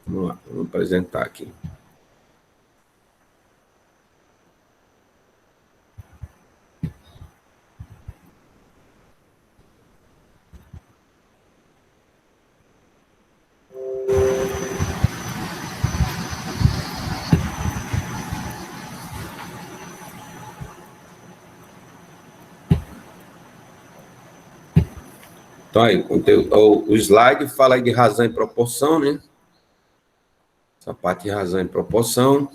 Vamos lá, vamos apresentar aqui. Então, aí, o slide fala aí de razão e proporção, né? Essa parte de razão e proporção.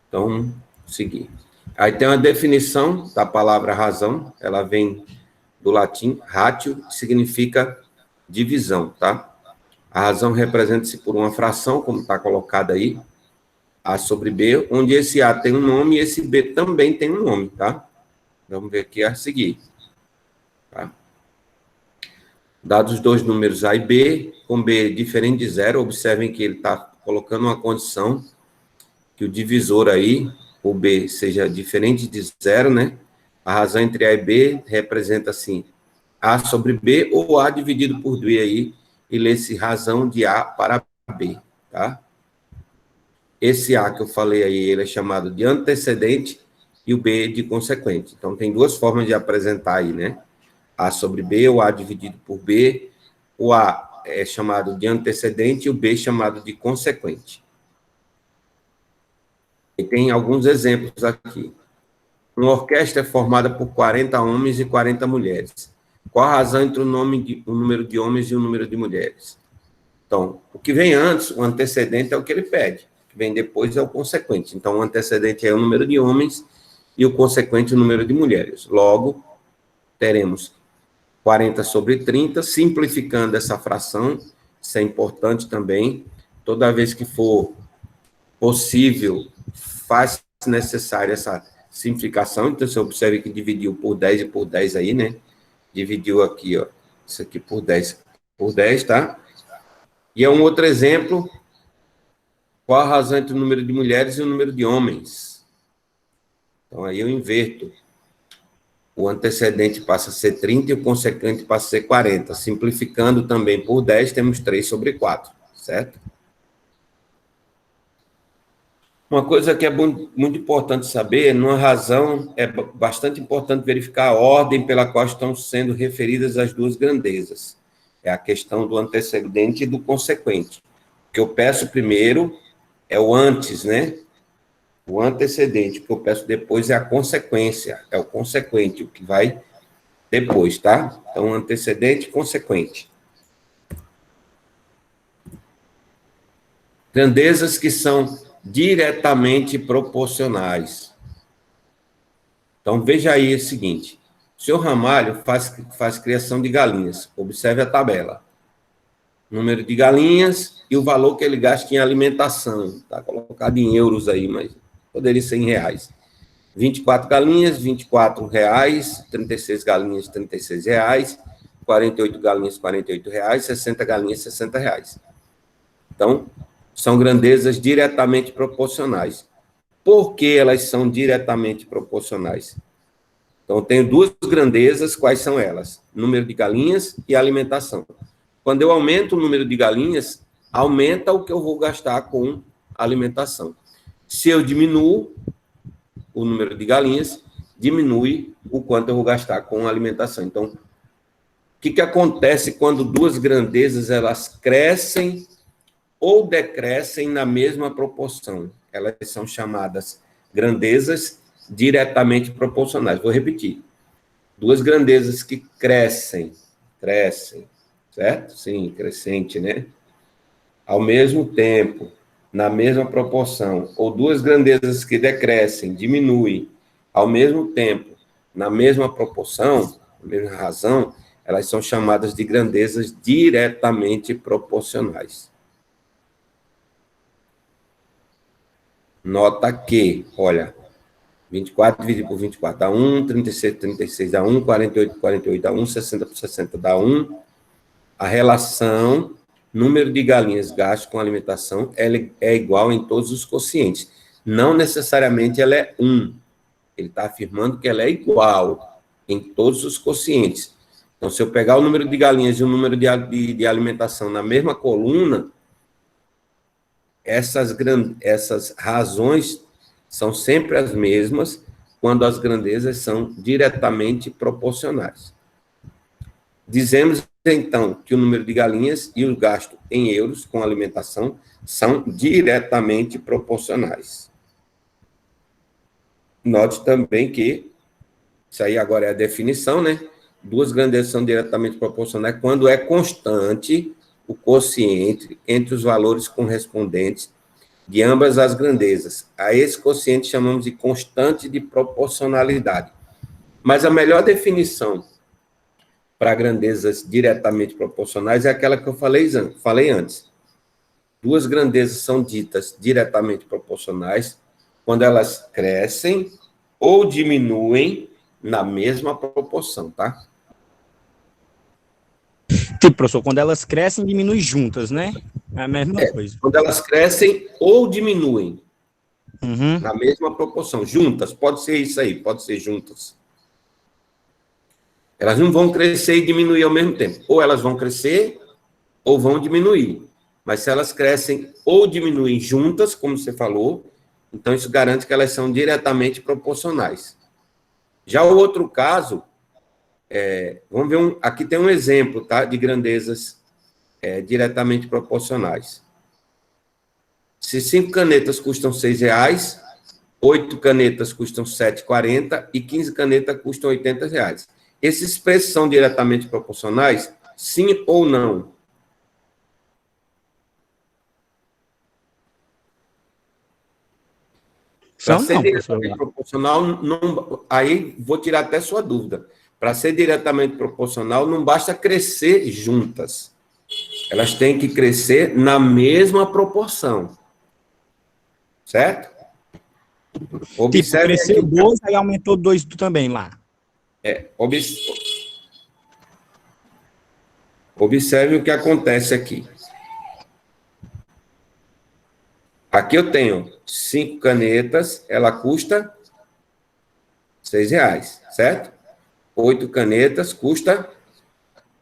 Então, seguir. Aí tem uma definição da palavra razão, ela vem do latim ratio, que significa divisão, tá? A razão representa-se por uma fração, como está colocado aí, A sobre B, onde esse A tem um nome e esse B também tem um nome, tá? Vamos ver aqui a seguir. Tá? Dados os dois números A e B, com B diferente de zero, observem que ele está colocando uma condição que o divisor aí, o B, seja diferente de zero, né? A razão entre A e B representa, assim, A sobre B, ou A dividido por B aí, e lê-se razão de A para B, tá? Esse A que eu falei aí, ele é chamado de antecedente e o B de consequente. Então, tem duas formas de apresentar aí, né? A sobre B, ou A dividido por B. O A é chamado de antecedente e o B chamado de consequente. E tem alguns exemplos aqui. Uma orquestra é formada por 40 homens e 40 mulheres. Qual a razão entre o número de homens e o número de mulheres? Então, o que vem antes, o antecedente é o que ele pede. O que vem depois é o consequente. Então, o antecedente é o número de homens e o consequente o número de mulheres. Logo, teremos 40 sobre 30, simplificando essa fração. Isso é importante também. Toda vez que for possível, faz necessária essa simplificação. Então, você observe que dividiu por 10 e por 10 aí, né? Dividiu aqui, ó. Isso aqui por 10, tá? E é um outro exemplo. Qual a razão entre o número de mulheres e o número de homens? Então, aí eu inverto. O antecedente passa a ser 30 e o consequente passa a ser 40. Simplificando também por 10, temos 3 sobre 4, certo? Uma coisa que é muito importante saber, numa razão, é bastante importante verificar a ordem pela qual estão sendo referidas as duas grandezas. É a questão do antecedente e do consequente. O que eu peço primeiro é o antes, né? O antecedente, o que eu peço depois é a consequência, é o consequente, o que vai depois, tá? Então, antecedente e consequente. Grandezas que são diretamente proporcionais. Então, veja aí o seguinte. O senhor Ramalho faz criação de galinhas. Observe a tabela. Número de galinhas e o valor que ele gasta em alimentação. Está colocado em euros aí, mas poderia ser em reais. 24 galinhas, 24 reais, 36 galinhas, 36 reais, 48 galinhas, 48 reais, 60 galinhas, 60 reais. Então, são grandezas diretamente proporcionais. Por que elas são diretamente proporcionais? Então, eu tenho duas grandezas, quais são elas? Número de galinhas e alimentação. Quando eu aumento o número de galinhas, aumenta o que eu vou gastar com alimentação. Se eu diminuo o número de galinhas, diminui o quanto eu vou gastar com alimentação. Então, o que acontece quando duas grandezas elas crescem ou decrescem na mesma proporção? Elas são chamadas grandezas diretamente proporcionais. Vou repetir. Duas grandezas que crescem, certo? Sim, crescente, né? Ao mesmo tempo, na mesma proporção, ou duas grandezas que decrescem, diminuem, ao mesmo tempo, na mesma proporção, na mesma razão, elas são chamadas de grandezas diretamente proporcionais. Nota que, olha, 24 dividido por 24 dá 1, 36 por 36 dá 1, 48 por 48 dá 1, 60 por 60 dá 1. A relação número de galinhas gastos com alimentação é igual em todos os quocientes. Não necessariamente ela é 1. Ele está afirmando que ela é igual em todos os quocientes. Então, se eu pegar o número de galinhas e o número de alimentação na mesma coluna, essas razões são sempre as mesmas quando as grandezas são diretamente proporcionais. Dizemos, então, que o número de galinhas e o gasto em euros com alimentação são diretamente proporcionais. Note também que, isso aí agora é a definição, né? Duas grandezas são diretamente proporcionais quando é constante o quociente entre os valores correspondentes de ambas as grandezas. A esse quociente chamamos de constante de proporcionalidade. Mas a melhor definição para grandezas diretamente proporcionais é aquela que eu falei antes. Duas grandezas são ditas diretamente proporcionais quando elas crescem ou diminuem na mesma proporção, tá? Tipo, professor, quando elas crescem, diminuem juntas, né? É a mesma coisa. Quando elas crescem ou diminuem na mesma proporção, juntas, pode ser isso aí, pode ser juntas. Elas não vão crescer e diminuir ao mesmo tempo. Ou elas vão crescer ou vão diminuir. Mas se elas crescem ou diminuem juntas, como você falou, então isso garante que elas são diretamente proporcionais. Já o outro caso, vamos ver, aqui tem um exemplo, tá, de grandezas diretamente proporcionais. Se 5 canetas custam R$6, 8 canetas custam R$7,40 e 15 canetas custam R$80. Esses preços são diretamente proporcionais? Sim ou não? Para ser diretamente proporcional, aí vou tirar até sua dúvida. Para ser diretamente proporcional, não basta crescer juntas. Elas têm que crescer na mesma proporção. Certo? Observe tipo, cresceu 2, aí aumentou 2 também lá. Observe o que acontece aqui. Aqui eu tenho 5 canetas, ela custa R$6, certo? 8 canetas custa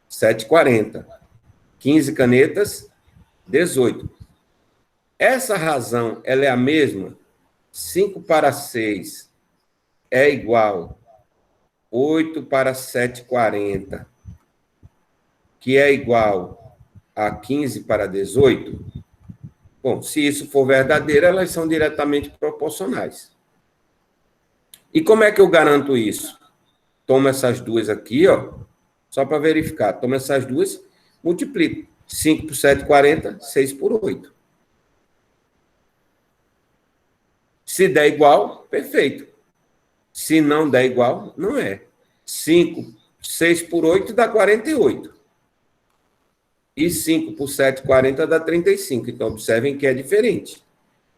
R$7,40. 15 canetas, 18. Essa razão, ela é a mesma? 5 para 6 é igual 8 para 7,40, que é igual a 15 para 18? Bom, se isso for verdadeiro, elas são diretamente proporcionais. E como é que eu garanto isso? Toma essas duas aqui, ó, só para verificar. Toma essas duas, multiplico. 5 por 7, 40, 6 por 8. Se der igual, perfeito. Se não der igual, não é. 6 por 8 dá 48. E 5 por 7, 40 dá 35. Então, observem que é diferente.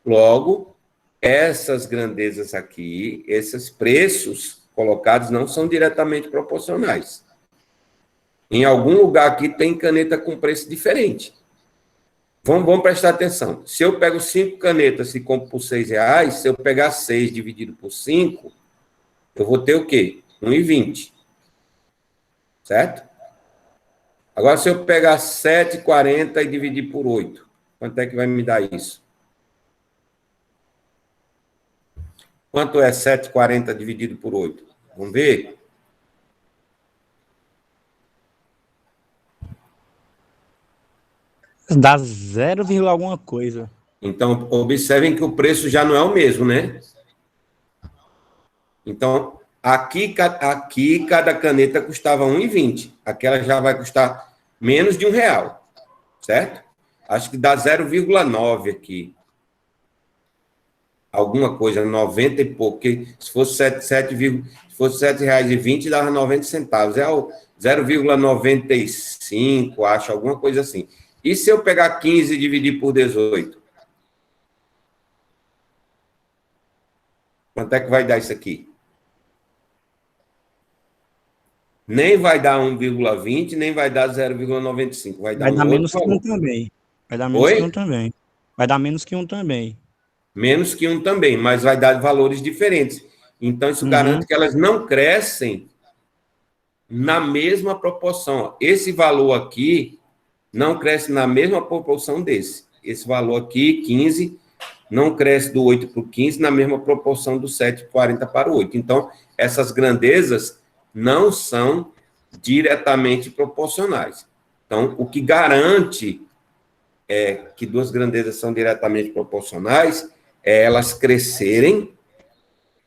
Logo, essas grandezas aqui, esses preços colocados não são diretamente proporcionais. Em algum lugar aqui tem caneta com preço diferente. Vamos prestar atenção. Se eu pego 5 canetas e compro por R$6, se eu pegar 6 dividido por 5, eu vou ter o quê? 1,20. Certo? Agora, se eu pegar 7,40 e dividir por 8, quanto é que vai me dar isso? Quanto é 7,40 dividido por 8? Vamos ver? Dá 0, alguma coisa. Então, observem que o preço já não é o mesmo, né? Então, aqui cada caneta custava R$1,20. Aquela já vai custar menos de R$1, certo? Acho que dá 0,9 aqui. Alguma coisa, 90 e pouco. Porque se fosse R$7,20, dava 90 centavos. É o 0,95, acho, alguma coisa assim. E se eu pegar 15 e dividir por 18? Quanto é que vai dar isso aqui? Nem vai dar 1,20, nem vai dar 0,95. Vai dar menos que um também. Vai dar menos que um também. Vai dar menos que um também. Menos que um também, mas vai dar valores diferentes. Então, isso garante que elas não crescem na mesma proporção. Esse valor aqui não cresce na mesma proporção desse. esse valor aqui, 15, não cresce do 8 para o 15 na mesma proporção do 7,40 para o 8. Então, essas grandezas não são diretamente proporcionais. Então, o que garante que duas grandezas são diretamente proporcionais é elas crescerem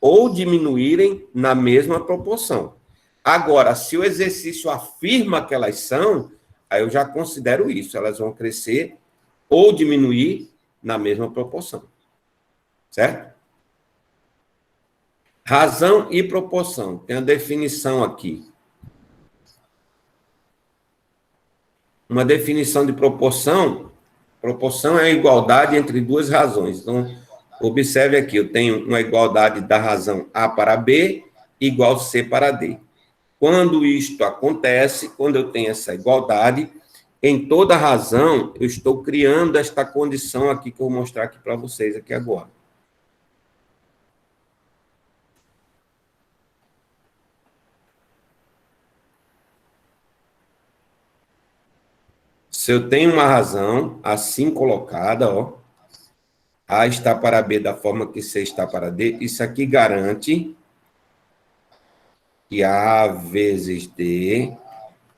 ou diminuírem na mesma proporção. Agora, se o exercício afirma que elas são, aí eu já considero isso, elas vão crescer ou diminuir na mesma proporção. Certo? Razão e proporção. Tem a definição aqui. Uma definição de proporção. Proporção é a igualdade entre duas razões. Então, observe aqui, eu tenho uma igualdade da razão A para B igual C para D. Quando isto acontece, quando eu tenho essa igualdade, em toda razão, eu estou criando esta condição aqui que eu vou mostrar aqui para vocês aqui agora. Se eu tenho uma razão assim colocada, ó, A está para B da forma que C está para D, isso aqui garante que A vezes D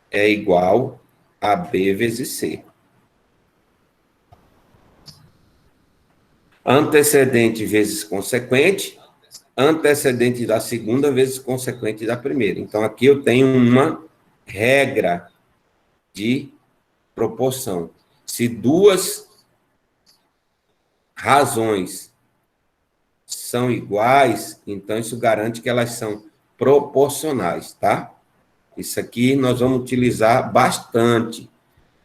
é igual a B vezes C. Antecedente vezes consequente, antecedente da segunda vezes consequente da primeira. Então, aqui eu tenho uma regra de proporção. Se duas razões são iguais, então isso garante que elas são proporcionais, tá? Isso aqui nós vamos utilizar bastante.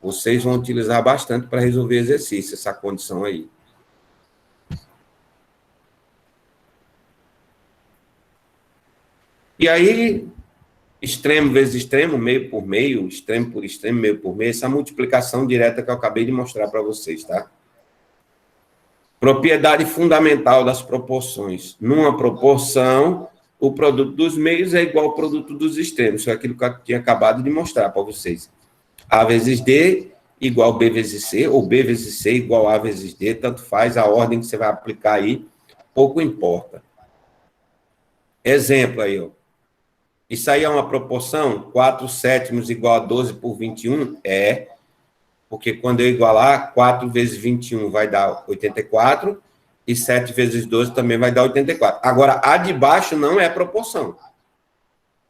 Vocês vão utilizar bastante para resolver exercício, essa condição aí. E aí, extremo vezes extremo, meio por meio, extremo por extremo, meio por meio, essa multiplicação direta que eu acabei de mostrar para vocês, tá? Propriedade fundamental das proporções. Numa proporção, o produto dos meios é igual ao produto dos extremos. Isso é aquilo que eu tinha acabado de mostrar para vocês. A vezes D igual B vezes C, ou B vezes C igual A vezes D, tanto faz, a ordem que você vai aplicar aí, pouco importa. Exemplo aí, ó. Isso aí é uma proporção? 4/7 igual a 12 por 21? É, porque quando eu igualar, 4 vezes 21 vai dar 84, e 7 vezes 12 também vai dar 84. Agora, a de baixo não é proporção.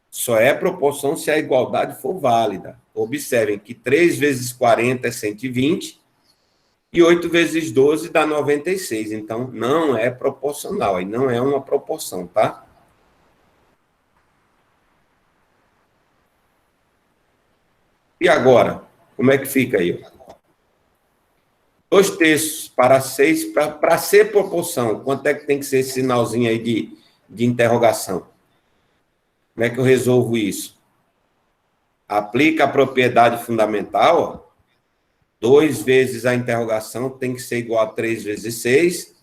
Só é proporção se a igualdade for válida. Observem que 3 vezes 40 é 120, e 8 vezes 12 dá 96. Então, não é proporcional, aí não é uma proporção, tá? E agora, como é que fica aí? 2/3 para 6, para ser proporção, quanto é que tem que ser esse sinalzinho aí de interrogação? Como é que eu resolvo isso? Aplica a propriedade fundamental, ó. 2 vezes a interrogação tem que ser igual a 3 vezes 6,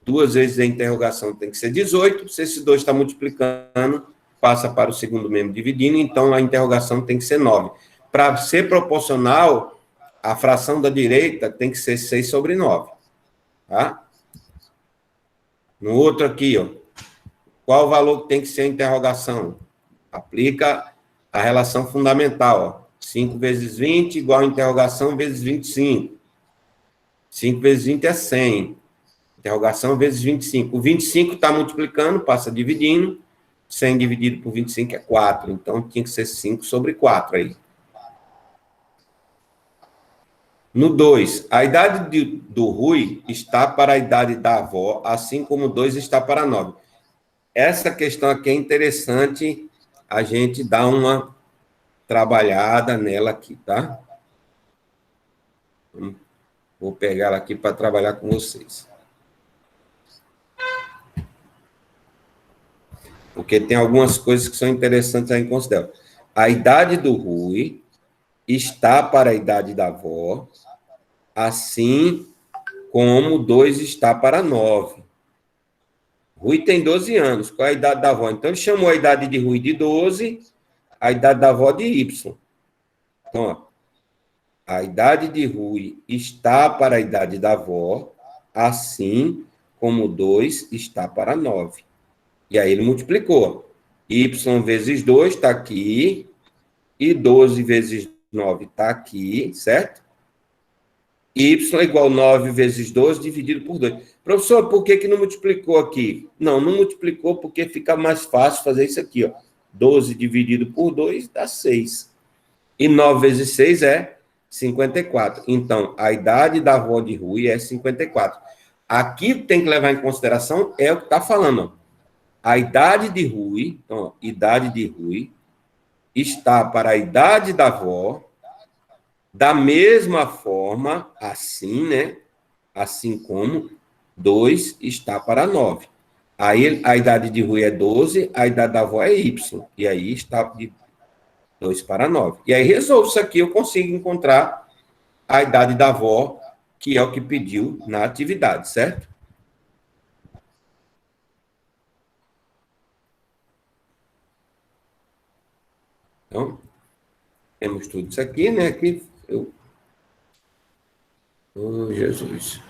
2 vezes a interrogação tem que ser 18, se esse 2 está multiplicando, passa para o segundo membro dividindo, então a interrogação tem que ser 9. Para ser proporcional, a fração da direita tem que ser 6/9. Tá? No outro aqui, ó. Qual o valor que tem que ser a interrogação? Aplica a relação fundamental, ó. 5 vezes 20 igual a interrogação vezes 25. 5 vezes 20 é 100. Interrogação vezes 25. O 25 está multiplicando, passa dividindo. 100 dividido por 25 é 4. Então, tinha que ser 5/4 aí. No 2, a idade do Rui está para a idade da avó, assim como 2 está para 9. Essa questão aqui é interessante a gente dar uma trabalhada nela aqui, tá? Vou pegar ela aqui para trabalhar com vocês. Porque tem algumas coisas que são interessantes a considerar. A idade do Rui está para a idade da avó, assim como 2 está para 9. Rui tem 12 anos. Qual é a idade da avó? Então, ele chamou a idade de Rui de 12, a idade da avó de Y. Então, ó, a idade de Rui está para a idade da avó, assim como 2 está para 9. E aí ele multiplicou. Y vezes 2 está aqui, e 12 vezes 9 está aqui, certo? Y igual 9 vezes 12 dividido por 2. Professor, por que não multiplicou aqui? Não multiplicou porque fica mais fácil fazer isso aqui, ó. 12 dividido por 2 dá 6. E 9 vezes 6 é 54. Então, a idade da avó de Rui é 54. Aqui tem que levar em consideração é o que está falando, ó. A idade de Rui, então, ó, idade de Rui, está para a idade da avó, da mesma forma, assim, né? Assim como 2 está para 9. Aí a idade de Rui é 12, a idade da avó é Y. E aí está de 2 para 9. E aí resolvo isso aqui, eu consigo encontrar a idade da avó, que é o que pediu na atividade, certo? Então, temos tudo isso aqui, né? Aqui eu... Oh, Jesus.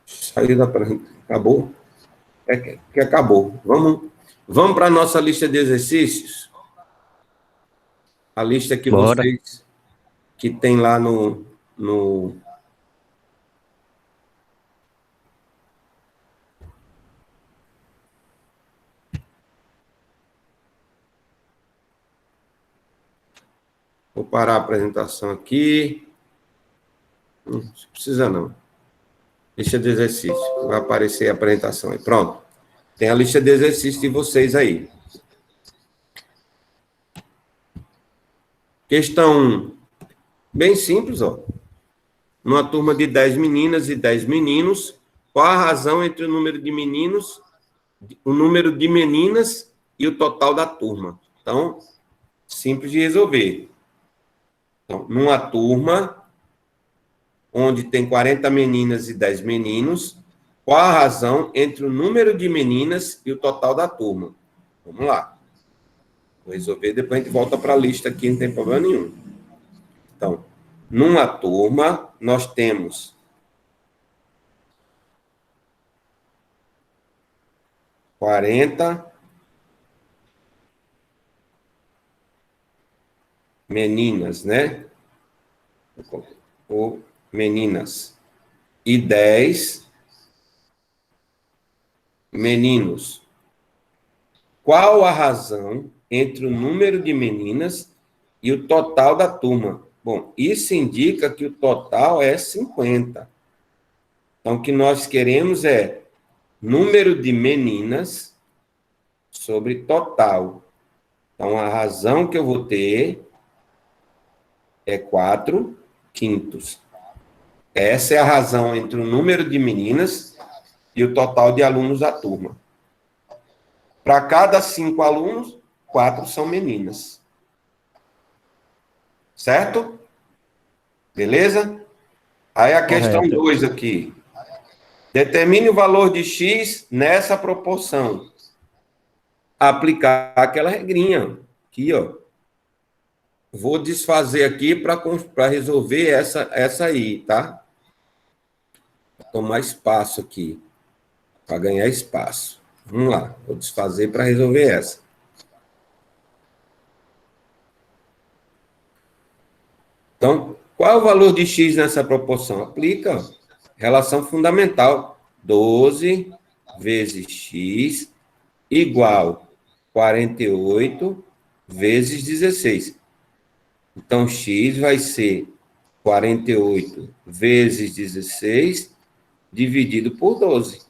Saiu da... Acabou? É que acabou. Vamos para a nossa lista de exercícios? A lista que Bora. vocês... que tem lá no... Vou parar a apresentação aqui. Não precisa, não. Lista de exercícios. Vai aparecer a apresentação aí. Pronto. Tem a lista de exercícios de vocês aí. Questão 1. Bem simples, ó. Numa turma de 10 meninas e 10 meninos, qual a razão entre o número de meninos, o número de meninas e o total da turma? Então, simples de resolver. Então, numa turma onde tem 40 meninas e 10 meninos, qual a razão entre o número de meninas e o total da turma? Vamos lá. Vou resolver, depois a gente volta para a lista aqui, não tem problema nenhum. Então, numa turma, nós temos 40 meninas, né? Ou meninas. E 10 meninos. Qual a razão entre o número de meninas e o total da turma? Bom, isso indica que o total é 50. Então, o que nós queremos é número de meninas sobre total. Então, a razão que eu vou ter é 4/5. Essa é a razão entre o número de meninas e o total de alunos da turma. Para cada 5 alunos, 4 são meninas. Certo? Beleza? Aí a questão 2 aqui. Determine o valor de X nessa proporção. Aplicar aquela regrinha. Aqui, ó. Vou desfazer aqui para resolver essa aí, tá? Vou tomar espaço aqui. Para ganhar espaço. Vamos lá. Vou desfazer para resolver essa. Então, qual é o valor de X nessa proporção? Aplica, ó, relação fundamental. 12 vezes X igual 48 vezes 16. Então, X vai ser 48 vezes 16 dividido por 12.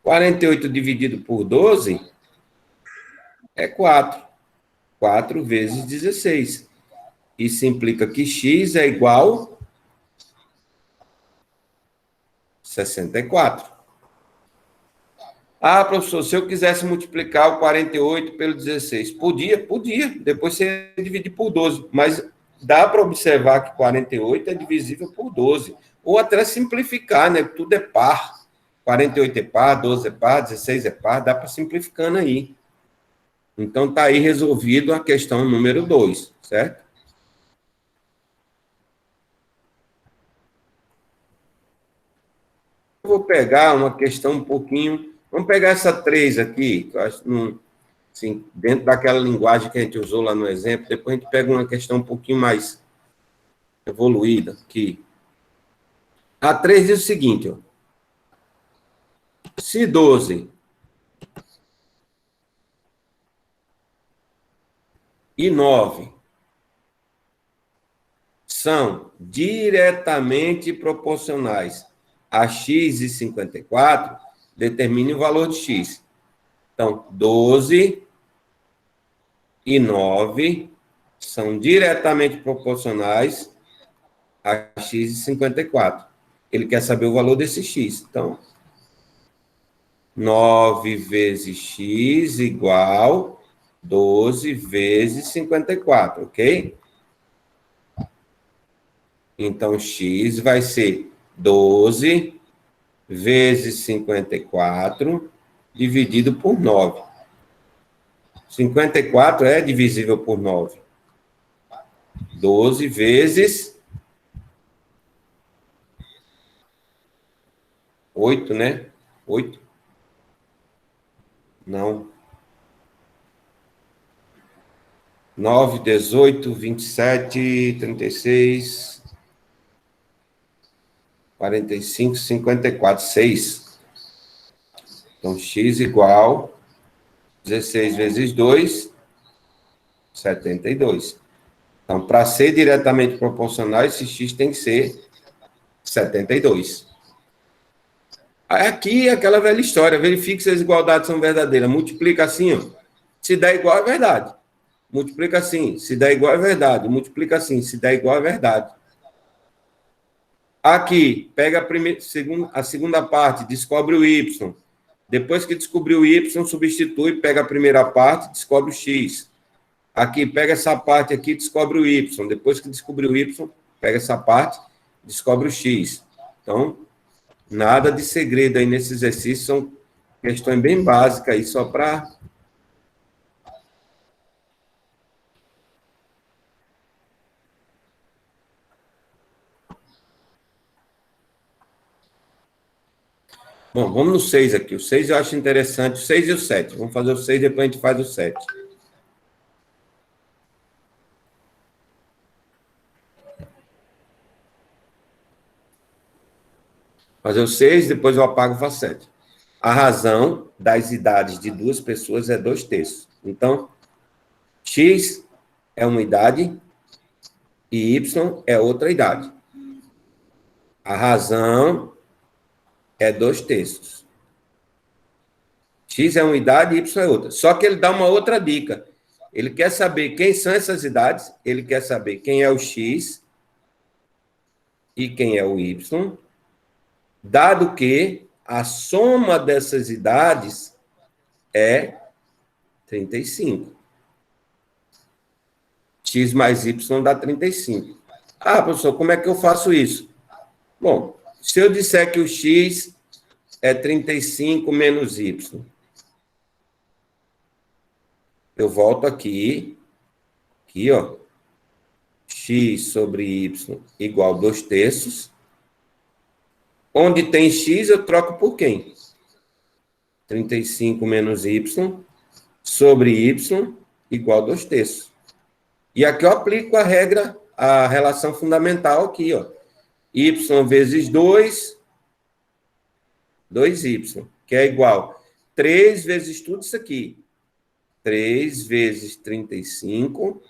48 dividido por 12 é 4. 4 vezes 16. Isso implica que X é igual a 64. Ah, professor, se eu quisesse multiplicar o 48 pelo 16, podia. Depois você dividir por 12. Mas dá para observar que 48 é divisível por 12. ou até simplificar, né? Tudo é par. 48 é par, 12 é par, 16 é par, dá para simplificando aí. Então, está aí resolvido a questão número 2, certo? Eu vou pegar uma questão um pouquinho... Vamos pegar essa 3 aqui, que eu acho que assim, dentro daquela linguagem que a gente usou lá no exemplo, depois a gente pega uma questão um pouquinho mais evoluída aqui. A 3 diz o seguinte, ó. Se 12 e 9 são diretamente proporcionais a x e 54, determine o valor de x. Então, 12 e 9 são diretamente proporcionais a x e 54. Ele quer saber o valor desse x. Então, 9 vezes x igual 12 vezes 54, ok? Então, x vai ser 12 vezes 54 dividido por 9. 54 é divisível por 9. 12 vezes 8, né? 8? Não. 9, 18, 27, 36, 45, 54, 6. Então, x igual 16 vezes 2, 72. Então, para ser diretamente proporcional, esse x tem que ser 72. Aqui é aquela velha história, verifique se as igualdades são verdadeiras. Multiplica assim, ó. Se der igual, é verdade. Multiplica assim, se der igual, é verdade. Multiplica assim, se der igual, é verdade. Aqui, pega a segunda parte, descobre o y. Depois que descobriu o y, substitui, pega a primeira parte, descobre o x. Aqui, pega essa parte aqui, descobre o y. Depois que descobriu o y, pega essa parte, descobre o x. Então, nada de segredo aí nesse exercício, são questões bem básicas aí, só para... Bom, vamos no 6 aqui. O 6 eu acho interessante. O 6 e o 7. Vamos fazer o 6, depois a gente faz o 7. Fazer o 6, depois eu apago e faço 7. A razão das idades de duas pessoas é 2/3. Então, x é uma idade e y é outra idade. A razão é 2/3. X é uma idade e y é outra. Só que ele dá uma outra dica. Ele quer saber quem são essas idades, ele quer saber quem é o x e quem é o y, dado que a soma dessas idades é 35. X mais y dá 35. Ah, professor, como é que eu faço isso? Bom, se eu disser que o x é 35 menos y, eu volto aqui, ó, x sobre y igual 2/3. Onde tem x, eu troco por quem? 35 menos y sobre y igual 2/3. E aqui eu aplico a regra, a relação fundamental aqui, ó. Y vezes 2, 2y, que é igual 3 vezes tudo isso aqui. 3 vezes 35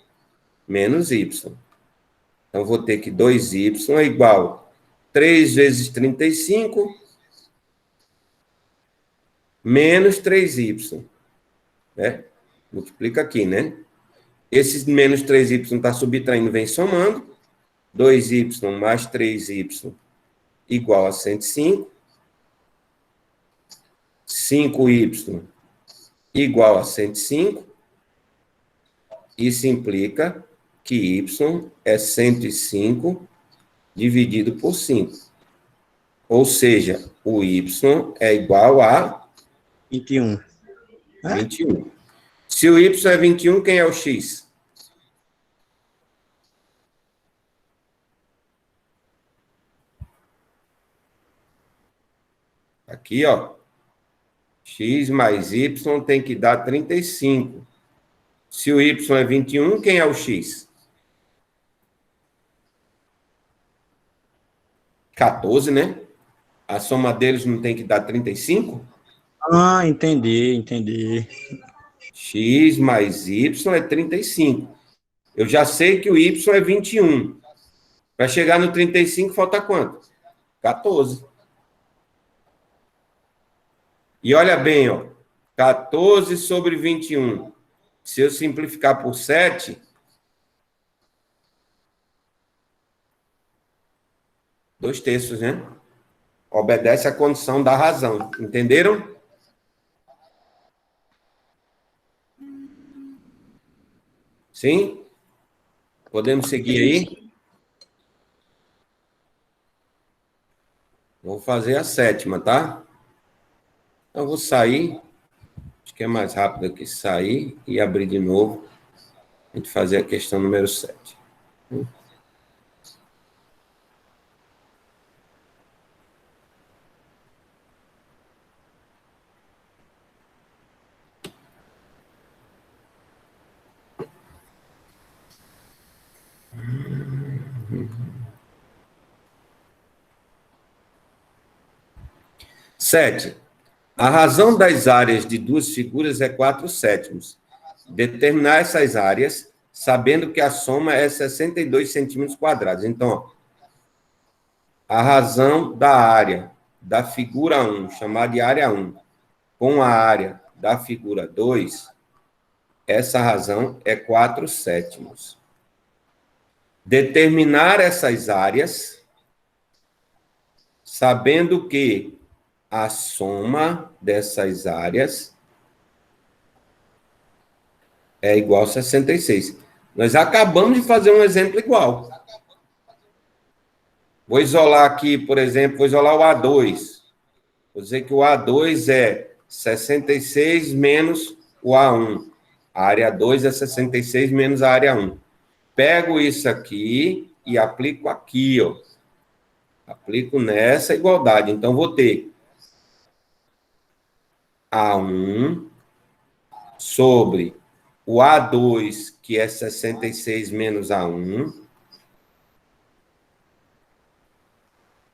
menos y. Então, vou ter que 2y é igual 3 vezes 35 menos 3y. Né? Multiplica aqui, né? Esse menos 3y está subtraindo, vem somando. 2y mais 3y igual a 105. 5y igual a 105. Isso implica que y é 105 dividido por 5. Ou seja, o y é igual a 21. 21. Se o y é 21, quem é o x? Aqui, ó. X mais y tem que dar 35. Se o y é 21, quem é o x? 14, né? A soma deles não tem que dar 35? Ah, entendi. X mais y é 35. Eu já sei que o y é 21. Para chegar no 35, falta quanto? 14. E olha bem, ó. 14 sobre 21. Se eu simplificar por 7, 2/3, né? Obedece à condição da razão. Entenderam? Sim? Podemos seguir aí? Vou fazer a 7ª, tá? Então, eu vou sair. Acho que é mais rápido aqui sair e abrir de novo. A gente fazer a questão número 7. Sete. A razão das áreas de duas figuras é 4/7. Determinar essas áreas, sabendo que a soma é 62 centímetros quadrados. Então, ó, a razão da área da figura 1, chamada de área 1, com a área da figura 2, essa razão é 4/7. Determinar essas áreas, sabendo que a soma dessas áreas é igual a 66. Nós acabamos de fazer um exemplo igual. Vou isolar aqui, por exemplo, vou isolar o A2. Vou dizer que o A2 é 66 menos o A1. A área 2 é 66 menos a área 1. Pego isso aqui e aplico aqui, ó. Aplico nessa igualdade. Então, vou ter A1 sobre o A2, que é 66 menos A1,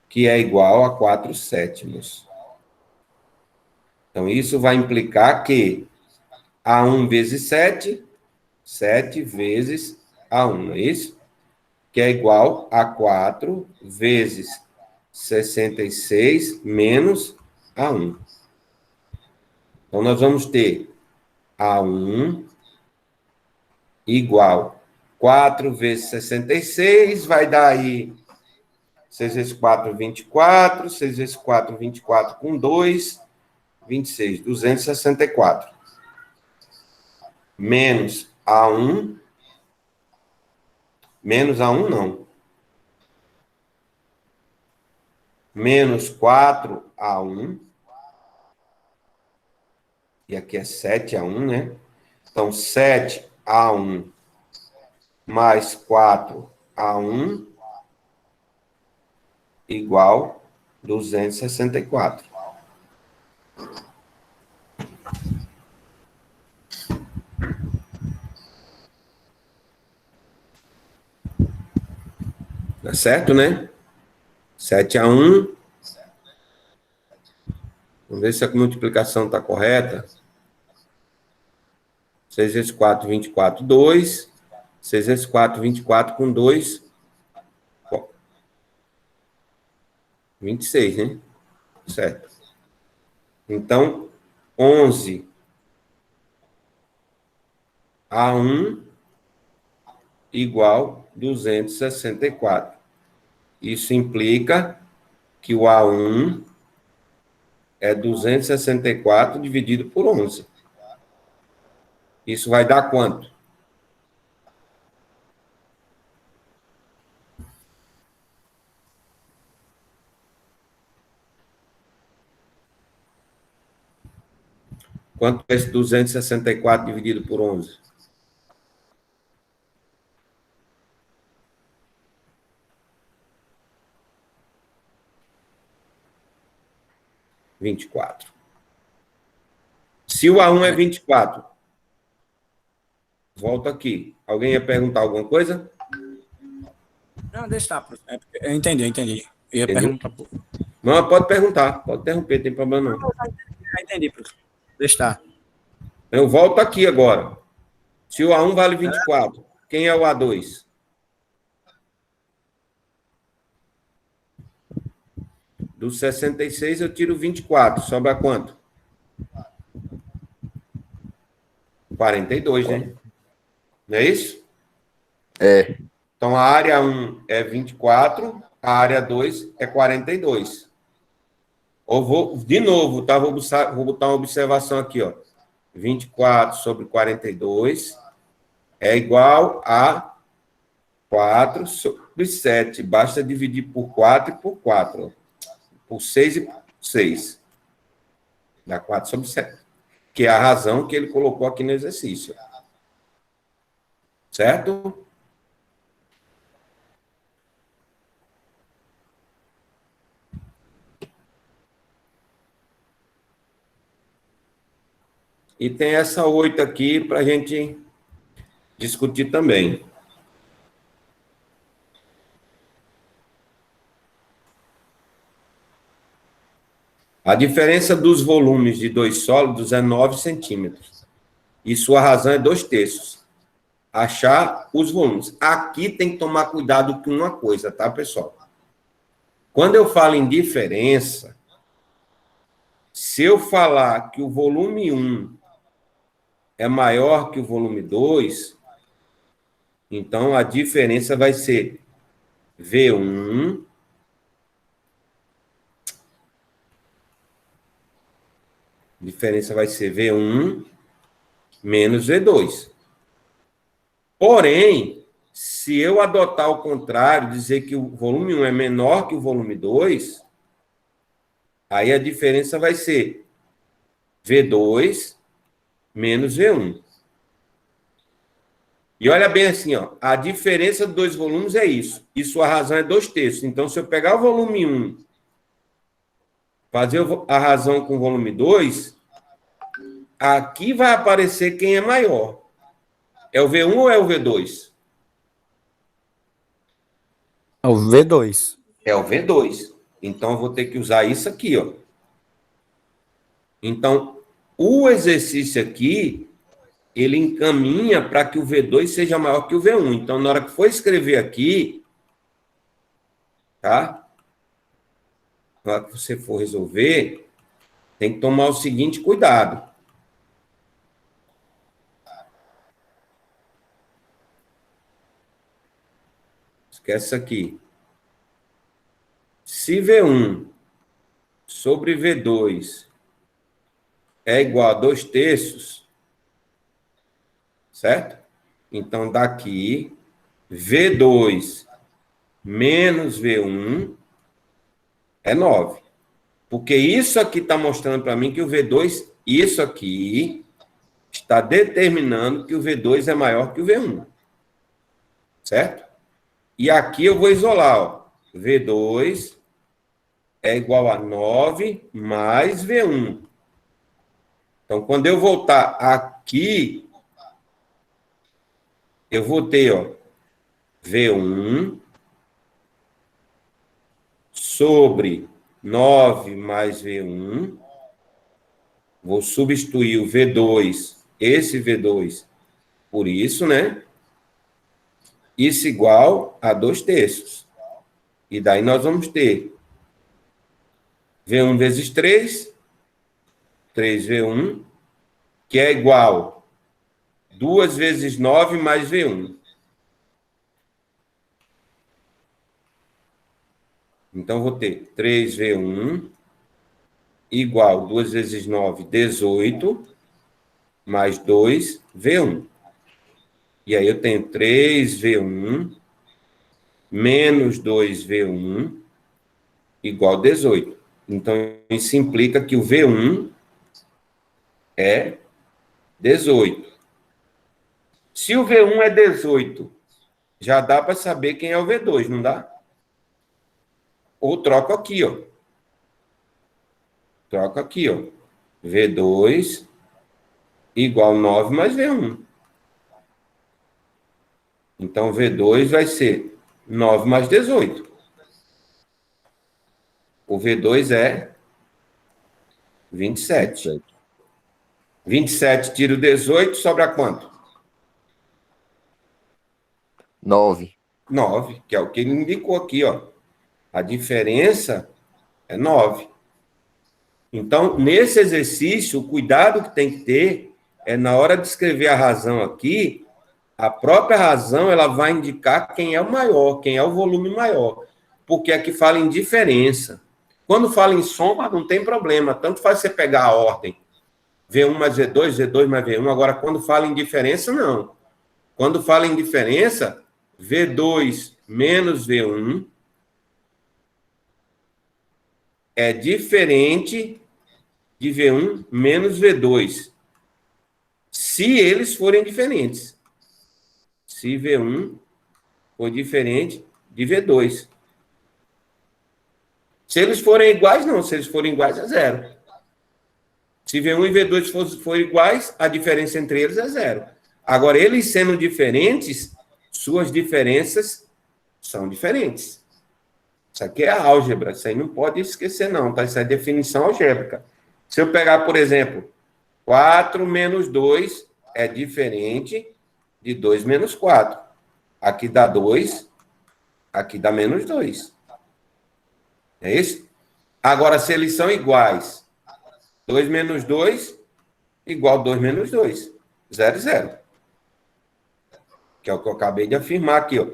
que é igual a 4/7. Então, isso vai implicar que A1 vezes 7, 7 vezes A1, não é isso? Que é igual a 4 vezes 66 menos A1. Então, nós vamos ter A1 igual 4 vezes 66, vai dar aí 6 vezes 4, 24, 6 vezes 4, 24 com 2, 26, 264. Menos A1, menos A1 não. Menos 4A1, e aqui é 7A1, né? Então, 7A1 mais 4A1 igual 264. Tá certo, né? 7A1. Vamos ver se a multiplicação está correta. 6 vezes 4, 24, 2. 6 vezes 4, 24 com 2. 26, né? Certo. Então, 11A1 igual 264. Isso implica que o A1 é 264 dividido por 11. Isso vai dar quanto? Quanto é esse 264 dividido por 11? R$ 24. Se o A1 é 24, volta aqui. Alguém ia perguntar alguma coisa? Não, deixa estar, professor. Eu entendi. Eu ia perguntar. Não, pode perguntar, pode interromper, não tem problema não. Eu entendi, professor. Deixa estar. Eu volto aqui agora. Se o A1 vale 24, quem é o A2? Do 66 eu tiro 24, sobra quanto? 42, né? Não é isso? É. Então, a área 1 é 24, a área 2 é 42. De novo, tá? Vou botar uma observação aqui, ó. 24 sobre 42 é igual a 4 sobre 7. Basta dividir por 4 e por 4. Ó. Por 6 e por 6. Dá 4 sobre 7. Que é a razão que ele colocou aqui no exercício. Certo? E tem essa 8 aqui para a gente discutir também. A diferença dos volumes de dois sólidos é 9 centímetros. E sua razão é 2/3. Achar os volumes. Aqui tem que tomar cuidado com uma coisa, tá, pessoal? Quando eu falo em diferença, se eu falar que o volume 1 é maior que o volume 2, então a diferença vai ser V1 diferença vai ser V1 menos V2. Porém, se eu adotar o contrário, dizer que o volume 1 é menor que o volume 2, aí a diferença vai ser V2 menos V1. E olha bem assim, ó, a diferença dos dois volumes é isso. E sua razão é 2/3. Então, se eu pegar o volume 1, fazer a razão com o volume 2, aqui vai aparecer quem é maior. É o V1 ou é o V2? É o V2. É o V2. Então, eu vou ter que usar isso aqui, ó. Então, o exercício aqui, ele encaminha para que o V2 seja maior que o V1. Então, na hora que for escrever aqui, tá? Na hora que você for resolver, tem que tomar o seguinte cuidado. Esquece isso aqui. Se V1 sobre V2 é igual a 2/3, certo? Então, daqui, V2 menos V1 é 9. Porque isso aqui está mostrando para mim que o V2, isso aqui, está determinando que o V2 é maior que o V1. Certo? E aqui eu vou isolar, ó. V2 é igual a 9 mais V1. Então, quando eu voltar aqui, eu vou ter, ó, V1 sobre 9 mais V1. Vou substituir o V2, esse V2, por isso, né? Isso igual a 2/3. E daí nós vamos ter V1 vezes 3, 3V1, que é igual 2 vezes 9 mais V1. Então, vou ter 3V1 igual 2 vezes 9, 18, mais 2V1. E aí eu tenho 3V1 menos 2V1 igual 18. Então, isso implica que o V1 é 18. Se o V1 é 18, já dá para saber quem é o V2, não dá? Ou troco aqui, ó. Troco aqui, ó. V2 igual 9 mais V1. Então, V2 vai ser 9 mais 18. O V2 é 27. 27 tira o 18, sobra quanto? 9. 9, que é o que ele indicou aqui, ó. A diferença é 9. Então, nesse exercício, o cuidado que tem que ter é, na hora de escrever a razão aqui, a própria razão ela vai indicar quem é o maior, quem é o volume maior. Porque aqui fala em diferença. Quando fala em soma, não tem problema. Tanto faz você pegar a ordem. V1 mais V2, V2 mais V1. Agora, quando fala em diferença, não. Quando fala em diferença, V2 menos V1 é diferente de V1 menos V2. Se eles forem diferentes. Se V1 for diferente de V2. Se eles forem iguais, não. Se eles forem iguais, é 0. Se V1 e V2 forem iguais, a diferença entre eles é 0. Agora, eles sendo diferentes, suas diferenças são diferentes. Isso aqui é álgebra. Isso aí não pode esquecer, não. Tá? Isso é definição algébrica. Se eu pegar, por exemplo, 4 menos 2 é diferente de 2 menos 4. Aqui dá 2, aqui dá menos 2. É isso? Agora, se eles são iguais, 2 menos 2 igual 2 menos 2. 0, 0. Que é o que eu acabei de afirmar aqui. Ó.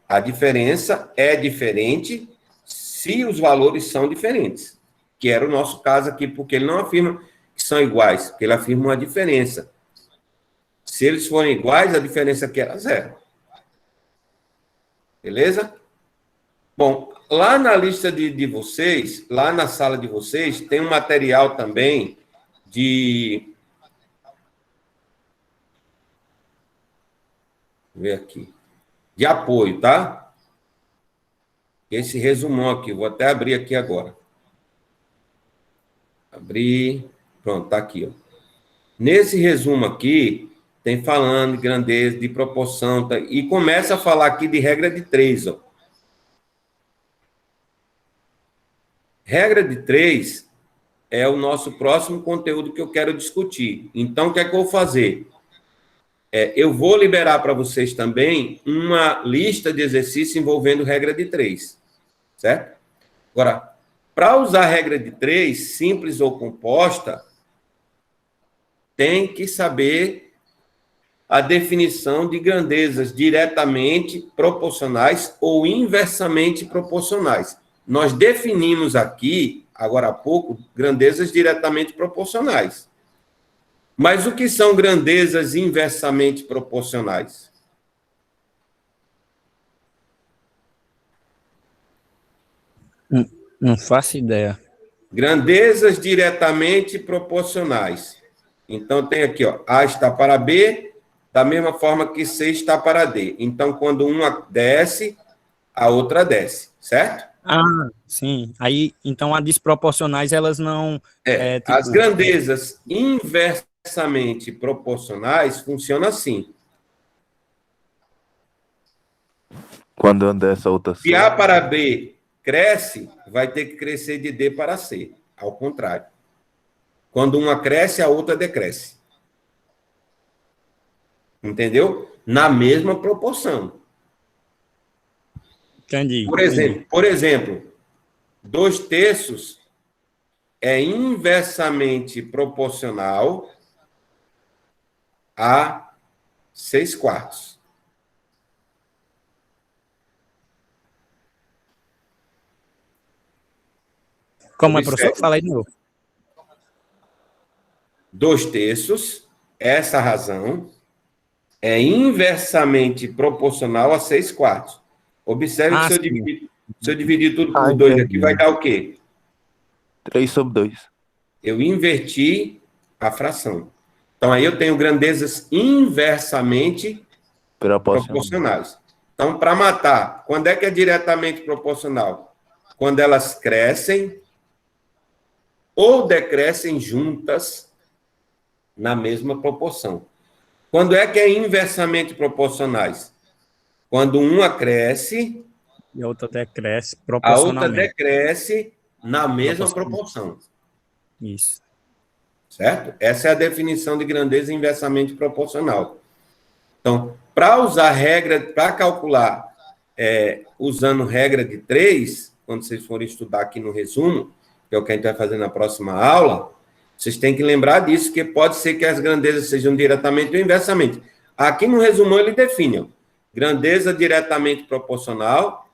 A diferença é diferente se os valores são diferentes. Que era o nosso caso aqui, porque ele não afirma que são iguais, porque ele afirma uma diferença. Se eles forem iguais, a diferença aqui era 0. Beleza? Bom, lá na lista de vocês, lá na sala de vocês, tem um material também de... Vou ver aqui. De apoio, tá? Esse resumão aqui, vou até abrir aqui agora. Abrir. Pronto, tá aqui, ó. Nesse resumo aqui, tem falando de grandeza, de proporção, tá? E começa a falar aqui de regra de 3, ó. Regra de 3 é o nosso próximo conteúdo que eu quero discutir. Então, o que é que eu vou fazer? Eu vou liberar para vocês também uma lista de exercícios envolvendo regra de 3, certo? Agora, para usar a regra de 3, simples ou composta, tem que saber a definição de grandezas diretamente proporcionais ou inversamente proporcionais. Nós definimos aqui, agora há pouco, grandezas diretamente proporcionais. Mas o que são grandezas inversamente proporcionais? Não faço ideia. Grandezas diretamente proporcionais. Então, tem aqui, ó, A está para B, da mesma forma que C está para D. Então, quando uma desce, a outra desce, certo? Ah, sim. Aí, então, as desproporcionais, elas não... As grandezas inversamente proporcionais funcionam assim. Quando anda essa outra Se A para B cresce, vai ter que crescer de D para C. Ao contrário. Quando uma cresce, a outra decresce. Entendeu? Na mesma proporção. Entendi. Por exemplo, 2/3 é inversamente proporcional a 6/4. Como é, professor? Fala aí de novo. 2/3, essa razão, é inversamente proporcional a 6/4. Observe que se eu dividir tudo por 2 aqui, vai dar o quê? 3/2. Eu inverti a fração. Então, aí eu tenho grandezas inversamente proporcionais. Então, para matar, quando é que é diretamente proporcional? Quando elas crescem ou decrescem juntas na mesma proporção. Quando é que é inversamente proporcionais? Quando uma cresce, E a outra decresce a outra proporcionalmente. decresce na mesma proporção. Isso. Certo? Essa é a definição de grandeza inversamente proporcional. Então, para usar regra, para calcular usando regra de 3, quando vocês forem estudar aqui no resumo, que é o que a gente vai fazer na próxima aula, vocês têm que lembrar disso, que pode ser que as grandezas sejam diretamente ou inversamente. Aqui no resumão ele define, ó, grandeza diretamente proporcional,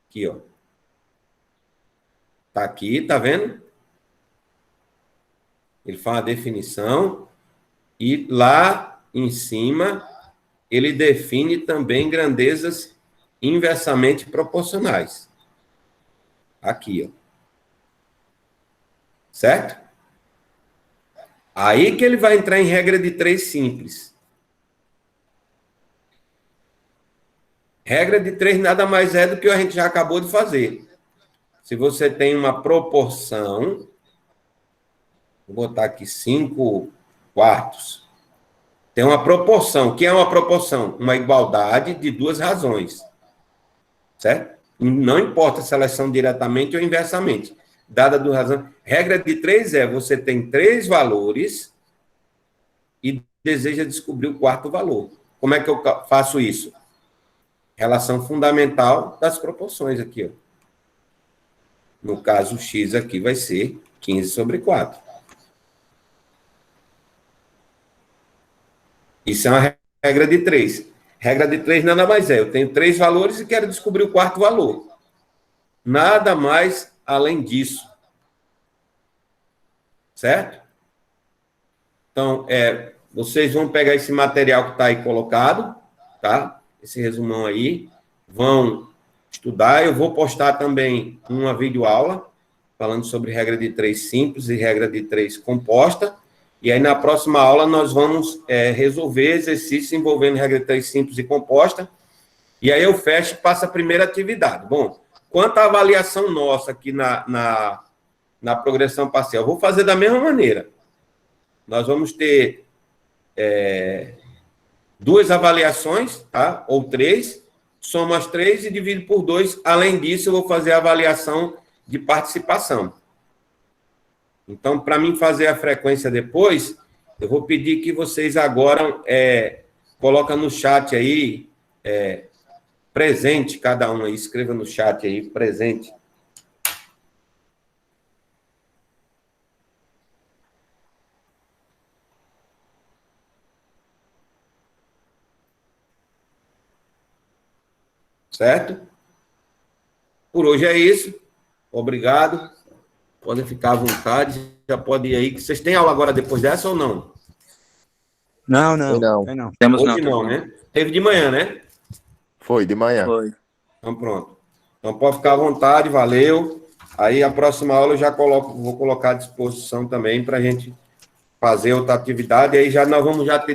aqui, ó. Tá aqui, tá vendo? Ele faz a definição e lá em cima ele define também grandezas inversamente proporcionais. Aqui, ó. Certo? Aí que ele vai entrar em regra de 3 simples. Regra de 3 nada mais é do que a gente já acabou de fazer. Se você tem uma proporção, vou botar aqui 5 quartos. Tem uma proporção. O que é uma proporção? Uma igualdade de duas razões. Certo? Não importa se elas são diretamente ou inversamente. Dada duas razões. Regra de 3 é, você tem 3 valores e deseja descobrir o quarto valor. Como é que eu faço isso? Relação fundamental das proporções aqui, ó. No caso, x aqui vai ser 15/4. Isso é uma regra de 3. Regra de 3 nada mais é. Eu tenho 3 valores e quero descobrir o quarto valor. Nada mais além disso. Certo? Então, vocês vão pegar esse material que está aí colocado, tá? Esse resumão aí, vão estudar. Eu vou postar também uma videoaula falando sobre regra de 3 simples e regra de 3 composta. E aí, na próxima aula, nós vamos resolver exercícios envolvendo regra de 3 simples e composta. E aí eu fecho e passo a primeira atividade. Bom, quanto à avaliação nossa aqui na progressão parcial, eu vou fazer da mesma maneira. Nós vamos ter 2 avaliações, tá? Ou 3, somo as 3 e divido por 2. Além disso, eu vou fazer a avaliação de participação. Então, para mim fazer a frequência depois, eu vou pedir que vocês agora coloquem no chat aí, presente, cada um aí, escreva no chat aí, presente. Certo? Por hoje é isso. Obrigado. Podem ficar à vontade. Já pode ir aí. Vocês têm aula agora depois dessa ou não? Não. Não. Temos Hoje não, né? Teve de manhã, né? Foi, de manhã. Foi. Então, pronto. Então, pode ficar à vontade, valeu. Aí, a próxima aula eu já vou colocar à disposição também para a gente fazer outra atividade. Aí,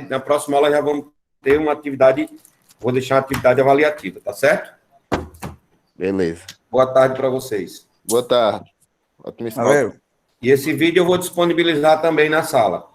na próxima aula, já vamos ter uma atividade, vou deixar uma atividade avaliativa, tá certo? Beleza. Boa tarde para vocês. Boa tarde. Ótimo estudo. Valeu. E esse vídeo eu vou disponibilizar também na sala.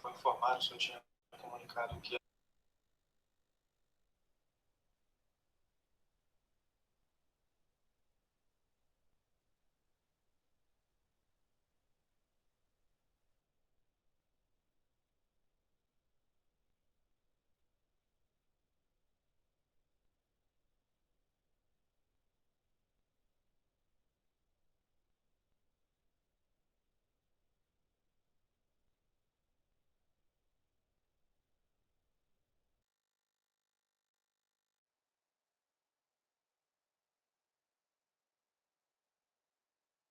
Foi informado se eu tinha comunicado que